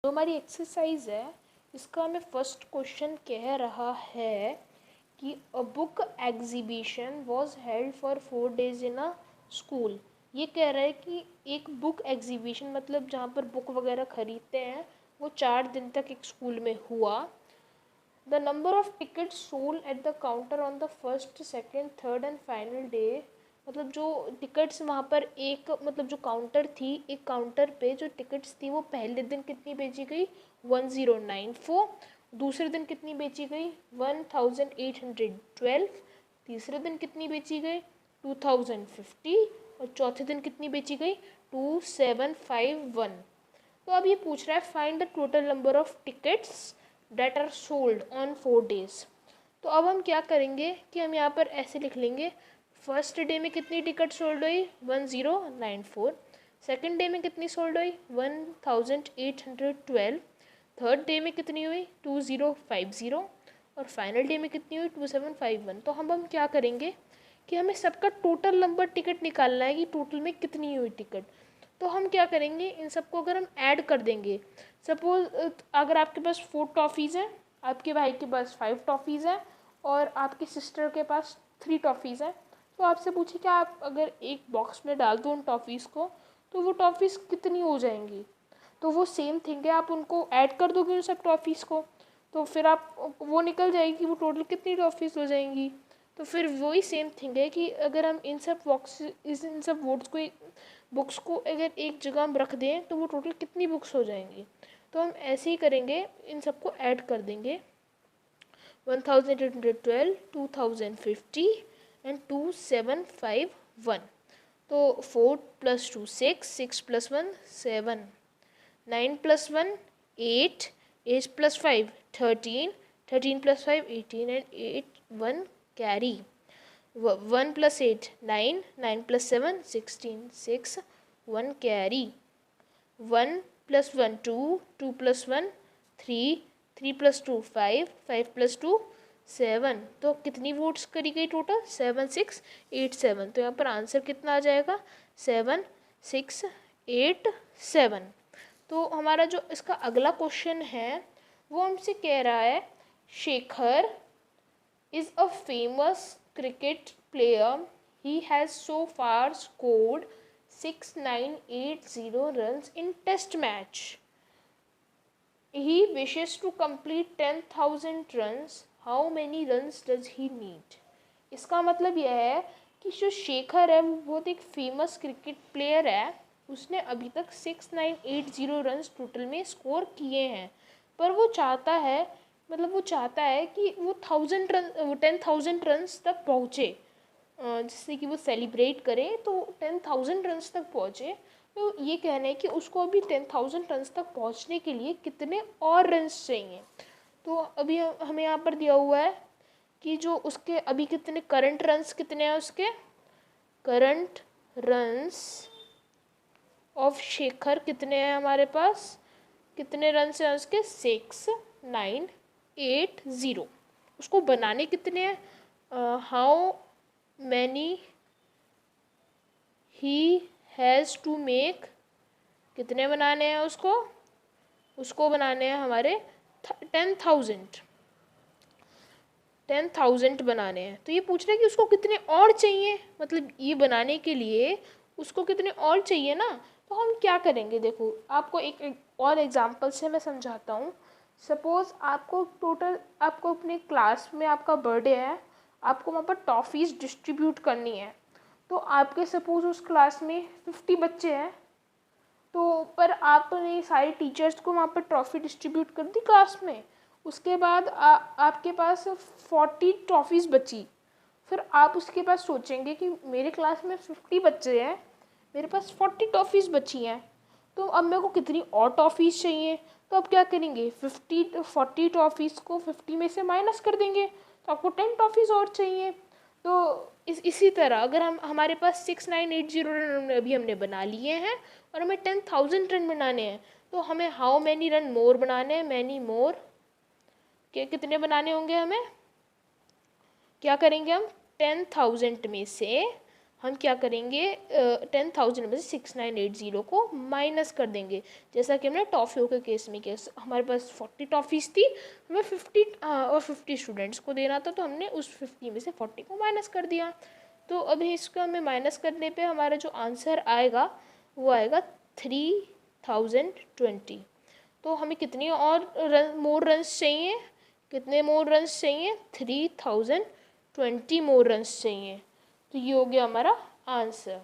जो हमारी एक्सरसाइज है इसका हमें फर्स्ट क्वेश्चन कह रहा है कि a book exhibition was held for 4 days in a school. ये कह रहा है कि एक बुक एग्जीबिशन मतलब जहाँ पर बुक वगैरह खरीदते हैं वो 4 दिन तक एक स्कूल में हुआ। The number of ticket sold at the counter on the first second third and final day, मतलब जो टिकट्स वहाँ पर एक मतलब जो काउंटर थी, एक काउंटर पे जो टिकट्स थी वो पहले दिन कितनी बेची गई 1094, दूसरे दिन कितनी बेची गई 1812, तीसरे दिन कितनी बेची गई 2050 और चौथे दिन कितनी बेची गई 2751। तो अब ये पूछ रहा है find the total number of tickets that are sold on 4 days। तो अब हम क्या करेंगे कि हम यहाँ पर ऐसे लिख लेंगे, फर्स्ट डे में कितनी टिकट सोल्ड हुई 1094, सेकंड डे में कितनी सोल्ड हुई 1812, थर्ड डे में कितनी हुई 2050 और फाइनल डे में कितनी हुई 2751। तो हम क्या करेंगे कि हमें सबका टोटल नंबर टिकट निकालना है कि टोटल में कितनी हुई टिकट। तो हम क्या करेंगे, इन सबको अगर हम ऐड कर देंगे, सपोज अगर आपके पास 4 टॉफ़ीज़ हैं, आपके भाई के पास 5 टॉफ़ीज़ हैं और आपकी सिस्टर के पास 3 टॉफ़ीज़ हैं, तो आपसे पूछे कि आप अगर एक बॉक्स में डाल दो उन टॉफ़ीज़ को तो वो टॉफ़ीज़ कितनी हो जाएंगी। तो वो सेम थिंग है, आप उनको ऐड कर दोगे उन सब टॉफ़ीज़ को तो फिर आप वो निकल जाएगी कि वो टोटल कितनी टॉफ़ीज़ हो जाएंगी। तो फिर वही सेम थिंग है कि अगर हम इन सब वर्ड्स को बुक्स को अगर एक जगह हम रख दें तो वो टोटल कितनी बुक्स हो जाएंगी। तो हम ऐसे ही करेंगे, इन सबको ऐड कर देंगे 1812, 2050 एंड 2751। तो 4 + 2 6, 6 + 1 7, 9 + 1 8, 8 + 5 13, 13 + 5 18 and 8 1 carry, 1 + 8 9, 9 + 7 16, 6 1 carry, 1 + 1 2, 2 + 1 3, 3 + 2 5, 5 + 2 7। तो कितनी वोट्स करी गई टोटल 7687। तो यहाँ पर आंसर कितना आ जाएगा 7687। तो हमारा जो इसका अगला क्वेश्चन है वो हमसे कह रहा है Shekhar is a famous cricket player. He has so far scored 6980 runs in test match. He wishes to complete 10,000 runs. How many runs does he need? इसका मतलब यह है कि जो शेखर है वो बहुत एक फेमस क्रिकेट प्लेयर है, उसने अभी तक 6980 रन्स टोटल में स्कोर किए हैं, पर वो चाहता है कि वो 10,000 रन्स तक पहुँचे, जिससे कि वो सेलिब्रेट करे तो 10,000 रन्स तक पहुँचे। तो ये कहना है कि उसको अभी 10,000 रन्स तक पहुँचने के लिए कितने और रन्स चाहिए। तो अभी हमें यहाँ पर दिया हुआ है कि जो उसके अभी कितने करंट रन्स कितने हैं, उसके करंट रन्स ऑफ शेखर कितने हैं हमारे पास, कितने रन्स हैं उसके 6980। उसको बनाने कितने हैं, how many he has to make, कितने बनाने हैं उसको बनाने हैं हमारे 10,000 बनाने हैं। तो ये पूछ रहे हैं कि उसको कितने और चाहिए, मतलब ये बनाने के लिए उसको कितने और चाहिए ना। तो हम क्या करेंगे, देखो आपको एक और एग्जांपल से मैं समझाता हूँ। सपोज़ आपको अपने क्लास में आपका बर्थडे है, आपको वहाँ पर टॉफ़ीज़ डिस्ट्रीब्यूट करनी है। तो आपके सपोज़ उस क्लास में 50 बच्चे हैं, तो पर आपने सारे टीचर्स को वहाँ पर ट्रॉफ़ी डिस्ट्रीब्यूट कर दी क्लास में। उसके बाद आपके पास 40 ट्रॉफ़ीज़ बची। फिर आप उसके पास सोचेंगे कि मेरे क्लास में 50 बच्चे हैं, मेरे पास 40 टॉफ़ीज़ बची हैं, तो अब मेरे को कितनी और टॉफ़ीज़ चाहिए। तो अब क्या करेंगे, 40 टॉफ़ीज़ को 50 में से माइनस कर देंगे, तो आपको 10 टॉफ़ीज़ और चाहिए। तो इसी तरह अगर हमारे पास 6980 रन अभी हमने बना लिए हैं और हमें 10,000 रन बनाने हैं, तो हमें हाउ मैनी रन मोर बनाने हैं, मैनी मोर के कितने बनाने होंगे, हमें क्या करेंगे हम 10,000 में से हम क्या करेंगे 10,000 में से 6980 को माइनस कर देंगे, जैसा कि हमने टॉफ़ियों के केस में किया। हमारे पास 40 टॉफ़ीज़ थी, हमें 50 और 50 स्टूडेंट्स को देना था, तो हमने उस 50 में से 40 को माइनस कर दिया। तो अभी इसको हमें माइनस करने पे हमारा जो आंसर आएगा वो आएगा 3020। तो हमें कितनी और मोर रन्स चाहिए, कितने मोर रन्स चाहिए? 3020 मोर रन्स चाहिए। तो ये हो गया हमारा आंसर।